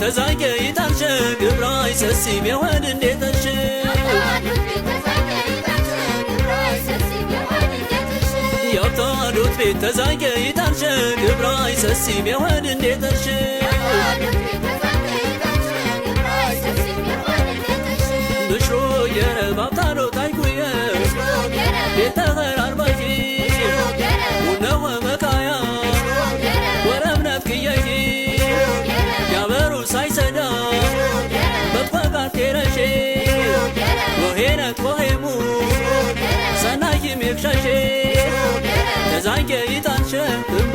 ተዛየ ይታንሸ ግብራይ ሰሲ ቢሆን እንዴትሽ ያታዶት ቤት ተዛየ ይታንሸ ግብራይ ሰሲ ቢሆን እንዴትሽ ብሽሮ የባብታዶ ታይኩየ ቤተኸር አርባይ ውነወ መካያ ወረብነት ክየይ ያበሩ ሳይሰዳ በፈቃት ኬረሼ ወሄነት ወሄሙ ሰናይ ሚክሸሼ ተዛየ ይታንሸ እምባ